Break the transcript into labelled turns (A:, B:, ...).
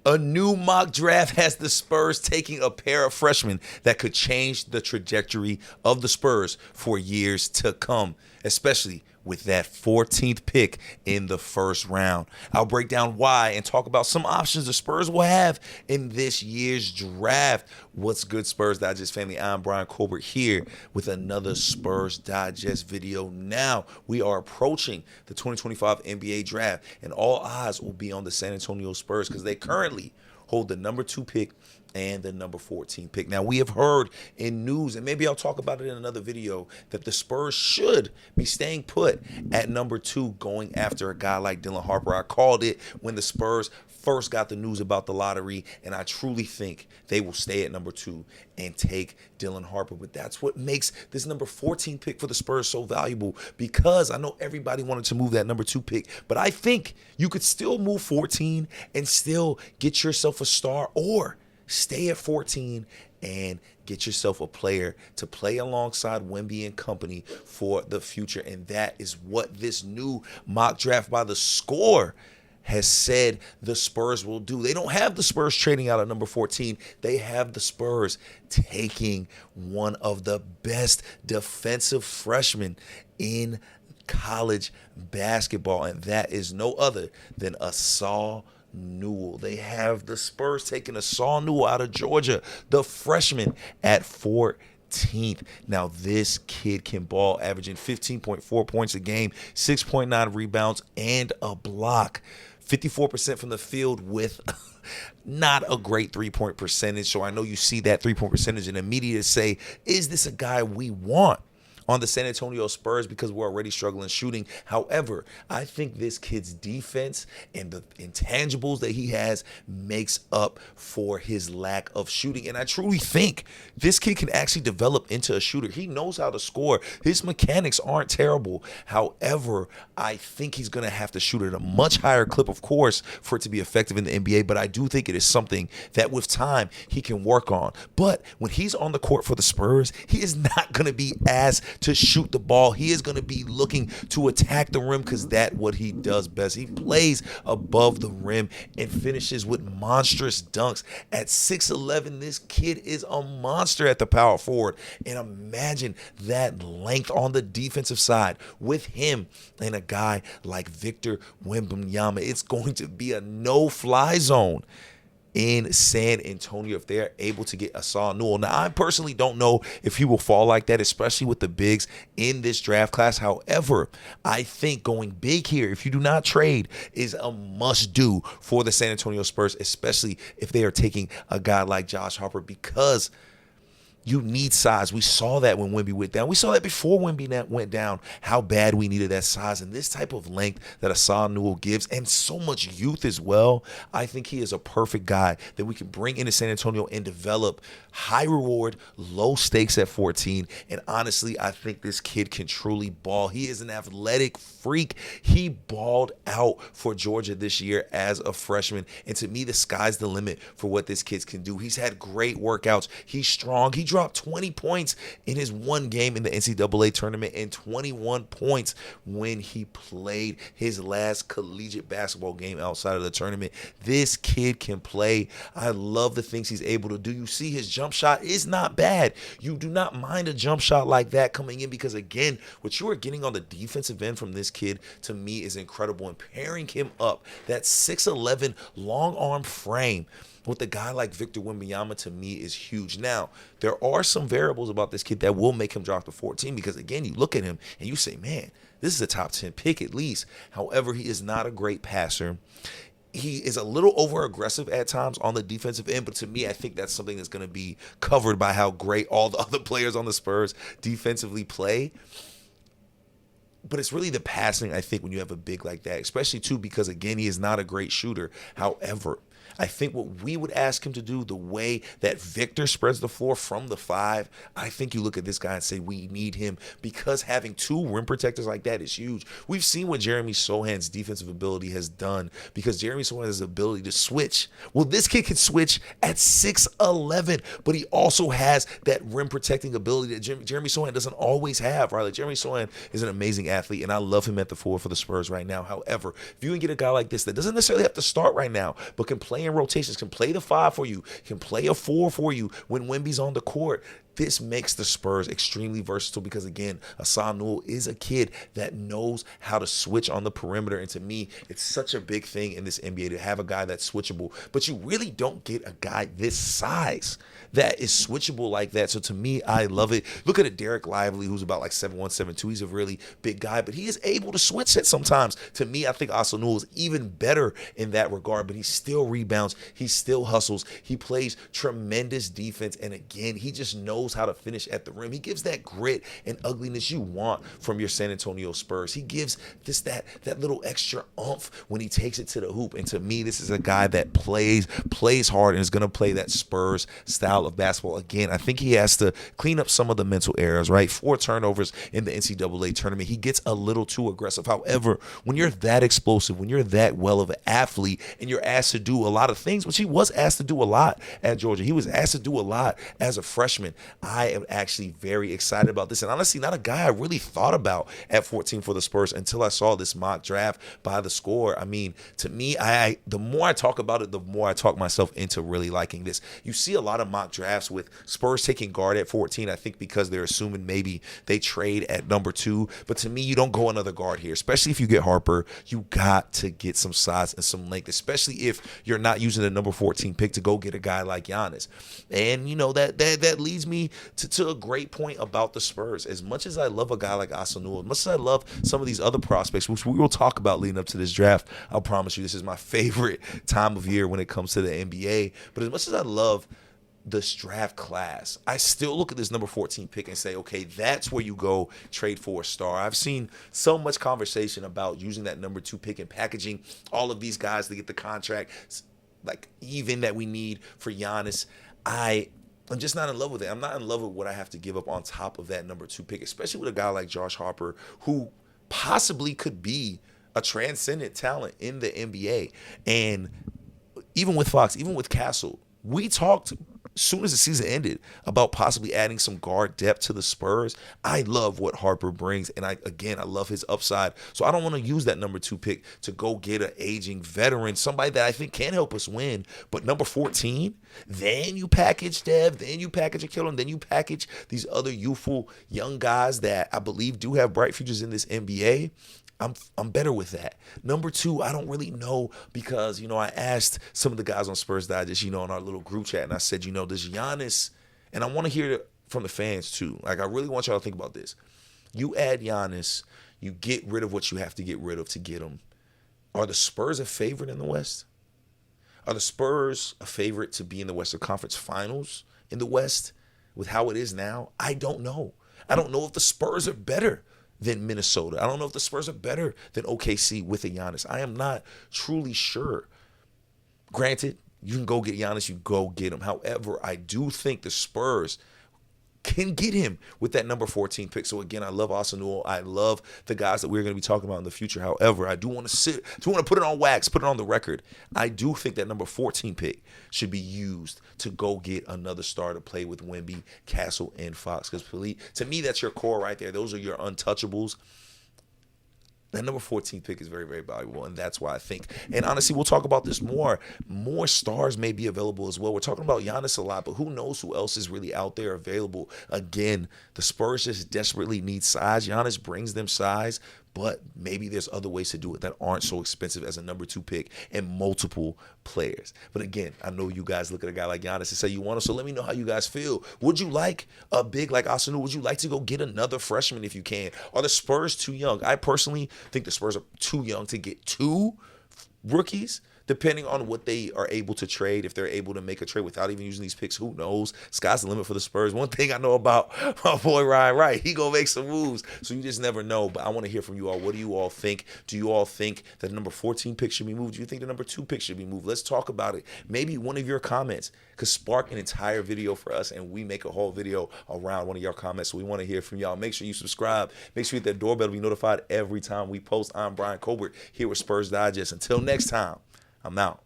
A: A new mock draft has the Spurs taking a pair of freshmen that could change the trajectory of the Spurs for years to come, especially with that 14th pick in the first round. I'll break down why and talk about some options the Spurs will have in this year's draft. What's good, Spurs Digest family? I'm Bryan Colbert here with another Spurs Digest video. Now we are approaching the 2025 NBA draft, and all eyes will be on the San Antonio Spurs because they currently hold the number 2 pick and the number 14 pick. Now, we have heard in news, and maybe I'll talk about it in another video, that the Spurs should be staying put at number 2, going after a guy like Dylan Harper. I called it when the Spurs first got the news about the lottery, and I truly think they will stay at number 2 and take Dylan Harper. But that's what makes this number 14 pick for the Spurs so valuable, because I know everybody wanted to move that number 2 pick, but I think you could still move 14 and still get yourself a star, or stay at 14 and get yourself a player to play alongside Wemby and company for the future. And that is what this new mock draft by The Score has said the Spurs will do. They don't have the Spurs trading out at number 14. They have the Spurs taking one of the best defensive freshmen in college basketball, and that is no other than Asa Newell. They have the Spurs taking Asa Newell out of Georgia, the freshman, at 14th. Now, this kid can ball, averaging 15.4 points a game, 6.9 rebounds, and a block. 54% from the field with not a great three-point percentage. So I know you see that three-point percentage and immediately say, is this a guy we want on the San Antonio Spurs, because we're already struggling shooting? However, I think this kid's defense and the intangibles that he has makes up for his lack of shooting. And I truly think this kid can actually develop into a shooter. He knows how to score. His mechanics aren't terrible. However, I think he's going to have to shoot at a much higher clip, of course, for it to be effective in the NBA. But I do think it is something that with time he can work on. But when he's on the court for the Spurs, he is not going to be asked to shoot the ball. He is going to be looking to attack the rim, because that's what he does best. He plays above the rim and finishes with monstrous dunks. At 6'11", this kid is a monster at the power forward. And imagine that length on the defensive side with him and a guy like Victor Wembanyama. It's going to be a no-fly zone in San Antonio if they're able to get Asa Newell. Now, I personally don't know if he will fall like that, especially with the bigs in this draft class. However, I think going big here, if you do not trade, is a must-do for the San Antonio Spurs, especially if they are taking a guy like Josh Harper, because you need size. We saw that when Wemby went down. We saw that before Wemby went down, how bad we needed that size. And this type of length that Asa Newell gives, and so much youth as well, I think he is a perfect guy that we can bring into San Antonio and develop high reward, low stakes at 14. And honestly, I think this kid can truly ball. He is an athletic freak. He balled out for Georgia this year as a freshman. And to me, the sky's the limit for what this kid can do. He's had great workouts. He's strong. He dropped 20 points in his one game in the NCAA tournament and 21 points when he played his last collegiate basketball game outside of the tournament. This kid can play. I love the things he's able to do. You see his jump shot is not bad. You do not mind a jump shot like that coming in, because again, what you are getting on the defensive end from this kid to me is incredible. And pairing him up, that 6'11" long arm frame with a guy like Victor Wembanyama, to me is huge. Now, there are some variables about this kid that will make him drop to 14, because again, you look at him and you say, man, this is a top 10 pick at least. However, he is not a great passer. He is a little over aggressive at times on the defensive end, but to me, I think that's something that's going to be covered by how great all the other players on the Spurs defensively play. But it's really the passing, I think, when you have a big like that, especially too, because again, he is not a great shooter. However, I think what we would ask him to do, the way that Victor spreads the floor from the 5, I think you look at this guy and say we need him, because having 2 rim protectors like that is huge. We've seen what Jeremy Sochan's defensive ability has done, because Jeremy Sochan has the ability to switch. Well, this kid can switch at 6'11", but he also has that rim protecting ability that Jeremy Sochan doesn't always have, right? Like, Jeremy Sochan is an amazing athlete, and I love him at the 4 for the Spurs right now. However, if you can get a guy like this that doesn't necessarily have to start right now, but can play play in rotations, can play the 5 for you, can play a 4 for you when Wemby's on the court. This makes the Spurs extremely versatile because, again, Asa Newell is a kid that knows how to switch on the perimeter. And to me, it's such a big thing in this NBA to have a guy that's switchable. But you really don't get a guy this size that is switchable like that. So to me, I love it. Look at a Derek Lively, who's about like 7'1", 7'2". He's a really big guy, but he is able to switch it sometimes. To me, I think Asa Newell is even better in that regard, but he still rebounds. He still hustles. He plays tremendous defense. And again, he just knows how to finish at the rim. He gives that grit and ugliness you want from your San Antonio Spurs. He gives this that little extra oomph when he takes it to the hoop. And to me, this is a guy that plays hard and is going to play that Spurs style of basketball. Again, I think he has to clean up some of the mental errors, right? 4 turnovers in the NCAA tournament. He gets a little too aggressive. However, when you're that explosive, when you're that well of an athlete and you're asked to do a lot of things, which he was asked to do a lot at Georgia. He was asked to do a lot as a freshman. I am actually very excited about this. And honestly, not a guy I really thought about at 14 for the Spurs until I saw this mock draft by The Score. I mean, to me, the more I talk about it, the more I talk myself into really liking this. You see a lot of mock drafts with Spurs taking guard at 14, I think because they're assuming maybe they trade at number 2. But to me, you don't go another guard here, especially if you get Harper. You got to get some size and some length, especially if you're not using the number 14 pick to go get a guy like Giannis. And, you know, that leads me to a great point about the Spurs. As much as I love a guy like Asa Newell, as much as I love some of these other prospects, which we will talk about leading up to this draft, I'll promise you this is my favorite time of year when it comes to the NBA. But as much as I love this draft class, I still look at this number 14 pick and say, okay, that's where you go trade for a star. I've seen so much conversation about using that number 2 pick and packaging all of these guys to get the contract, like even that we need for Giannis. I'm just not in love with it. I'm not in love with what I have to give up on top of that number 2 pick, especially with a guy like Josh Harper, who possibly could be a transcendent talent in the NBA. And even with Fox, even with Castle, we talked as soon as the season ended about possibly adding some guard depth to the Spurs. I love what Harper brings, and I love his upside. So I don't want to use that number 2 pick to go get an aging veteran, somebody that I think can help us win. But number 14, then you package Dev, then you package a Keldon, then you package these other youthful young guys that I believe do have bright futures in this NBA. I'm better with that. Number 2, I don't really know because, I asked some of the guys on Spurs Digest, in our little group chat, and I said, does Giannis, and I want to hear it from the fans too. Like, I really want y'all to think about this. You add Giannis, you get rid of what you have to get rid of to get him. Are the Spurs a favorite in the West? Are the Spurs a favorite to be in the Western Conference Finals in the West with how it is now? I don't know. I don't know if the Spurs are better than Minnesota. I don't know if the Spurs are better than OKC with a Giannis. I am not truly sure. Granted, you can go get Giannis, you go get him. However, I do think the Spurs can get him with that number 14 pick. So again, I love Asa Newell. I love the guys that we're going to be talking about in the future. However, I do want to put it on wax, put it on the record. I do think that number 14 pick should be used to go get another star to play with Wemby, Castle, and Fox. Because to me, that's your core right there. Those are your untouchables. That number 14 pick is very, very valuable, and that's why I think. And honestly, we'll talk about this more. More stars may be available as well. We're talking about Giannis a lot, but who knows who else is really out there available. Again, the Spurs just desperately need size. Giannis brings them size, but maybe there's other ways to do it that aren't so expensive as a number 2 pick and multiple players. But again, I know you guys look at a guy like Giannis and say you want to, so let me know how you guys feel. Would you like a big like Asa Newell? Would you like to go get another freshman if you can? Are the Spurs too young? I personally think the Spurs are too young to get 2 rookies. Depending on what they are able to trade, if they're able to make a trade without even using these picks, who knows? Sky's the limit for the Spurs. One thing I know about my boy Ryan Wright, he gonna make some moves. So you just never know. But I want to hear from you all. What do you all think? Do you all think that the number 14 pick should be moved? Do you think the number 2 pick should be moved? Let's talk about it. Maybe one of your comments could spark an entire video for us, and we make a whole video around one of your comments. So we want to hear from y'all. Make sure you subscribe. Make sure you hit that doorbell to be notified every time we post. I'm Bryan Colbert here with Spurs Digest. Until next time, I'm out.